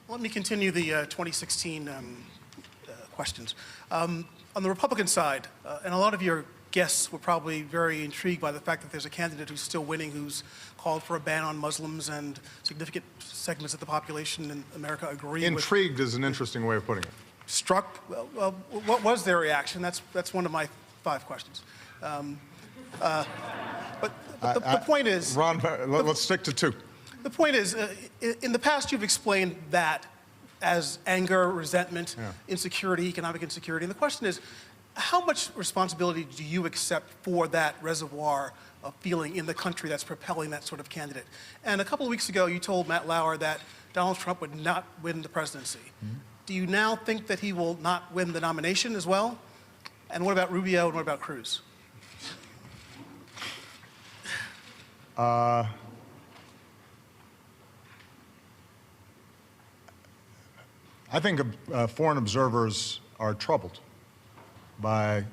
Let me continue the 2016 questions. On the Republican side, and a lot of your guests were probably very intrigued by the fact that there's a candidate who's still winning, who's called for a ban on Muslims, and significant segments of the population in America agree. Intrigued is an interesting way of putting it. Struck. Well, what was their reaction? That's one of my 5 questions. But the point is, Ron, let's stick to 2. The point is, in the past, you've explained that as anger, resentment, insecurity, economic insecurity. And the question is, how much responsibility do you accept for that reservoir of feeling in the country that's propelling that sort of candidate? And a couple of weeks ago, you told Matt Lauer that Donald Trump would not win the presidency. Do you now think that he will not win the nomination as well? And what about Rubio and what about Cruz? I think foreign observers are troubled by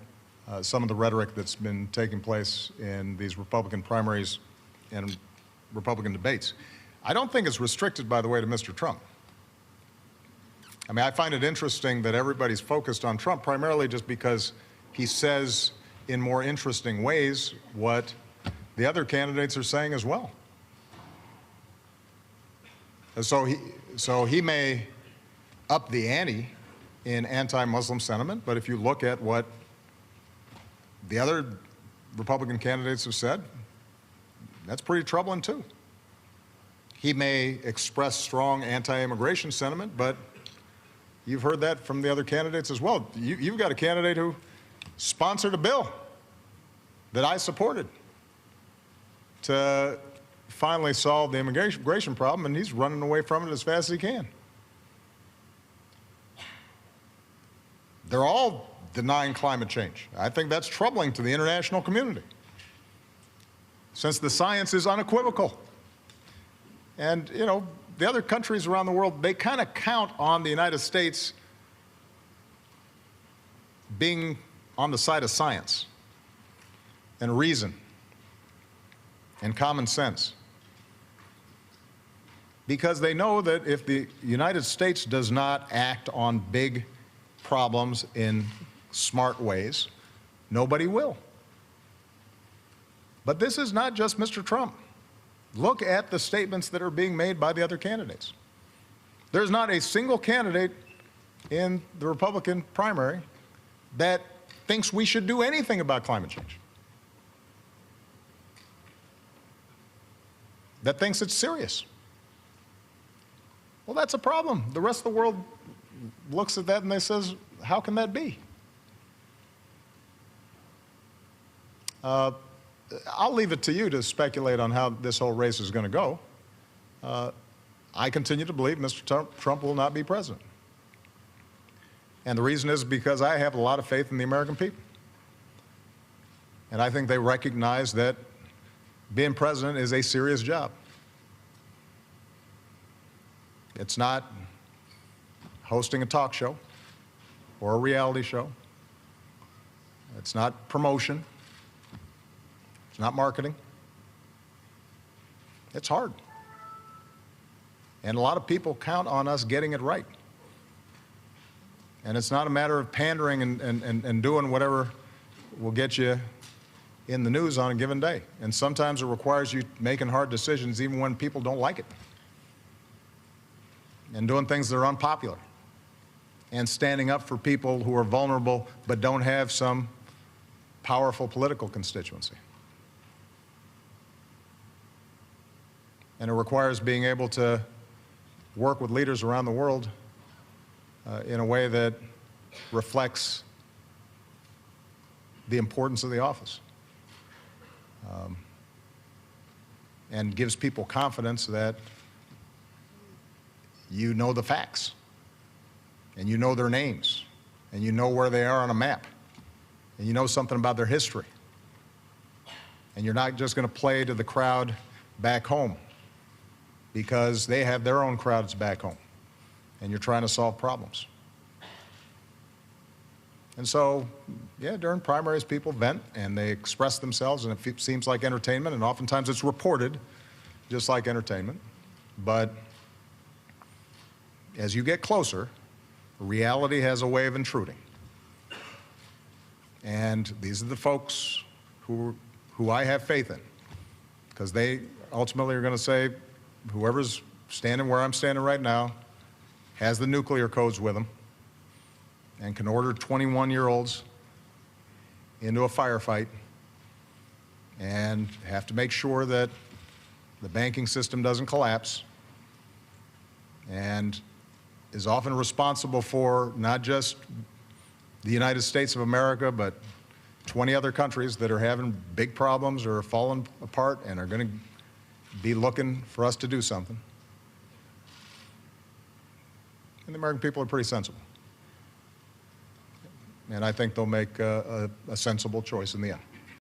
some of the rhetoric that's been taking place in these Republican primaries and Republican debates. I don't think it's restricted, by the way, to Mr. Trump. I mean, I find it interesting that everybody's focused on Trump primarily just because he says in more interesting ways what the other candidates are saying as well. So he may up the ante in anti-Muslim sentiment, but if you look at what the other Republican candidates have said, that's pretty troubling too. He may express strong anti-immigration sentiment, but you've heard that from the other candidates as well. You've got a candidate who sponsored a bill that I supported to finally solve the immigration problem, and he's running away from it as fast as he can. They're all denying climate change. I think that's troubling to the international community, since the science is unequivocal. And, you know, the other countries around the world, they kind of count on the United States being on the side of science and reason and common sense, because they know that if the United States does not act on big problems in smart ways, nobody will. But this is not just Mr. Trump. Look at the statements that are being made by the other candidates. There's not a single candidate in the Republican primary that thinks we should do anything about climate change, that thinks it's serious. Well, that's a problem. The rest of the world looks at that and they says, how can that be? I'll leave it to you to speculate on how this whole race is going to go. I continue to believe Mr. Trump will not be president. And the reason is because I have a lot of faith in the American people. And I think they recognize that being president is a serious job. It's not hosting a talk show or a reality show. It's not promotion. It's not marketing. It's hard. And a lot of people count on us getting it right. And it's not a matter of pandering and doing whatever will get you in the news on a given day. And sometimes it requires you making hard decisions even when people don't like it, and doing things that are unpopular, and standing up for people who are vulnerable but don't have some powerful political constituency. And it requires being able to work with leaders around the world in a way that reflects the importance of the office, and gives people confidence that you know the facts, and you know their names, and you know where they are on a map, and you know something about their history. And you're not just going to play to the crowd back home, because they have their own crowds back home, and you're trying to solve problems. And so, yeah, during primaries, people vent and they express themselves, and it seems like entertainment, and oftentimes it's reported just like entertainment. But as you get closer, reality has a way of intruding. And these are the folks who I have faith in, because they ultimately are going to say, whoever's standing where I'm standing right now has the nuclear codes with them and can order 21-year-olds into a firefight and have to make sure that the banking system doesn't collapse, and is often responsible for not just the United States of America, but 20 other countries that are having big problems or are falling apart and are going to be looking for us to do something. And the American people are pretty sensible. And I think they'll make a sensible choice in the end.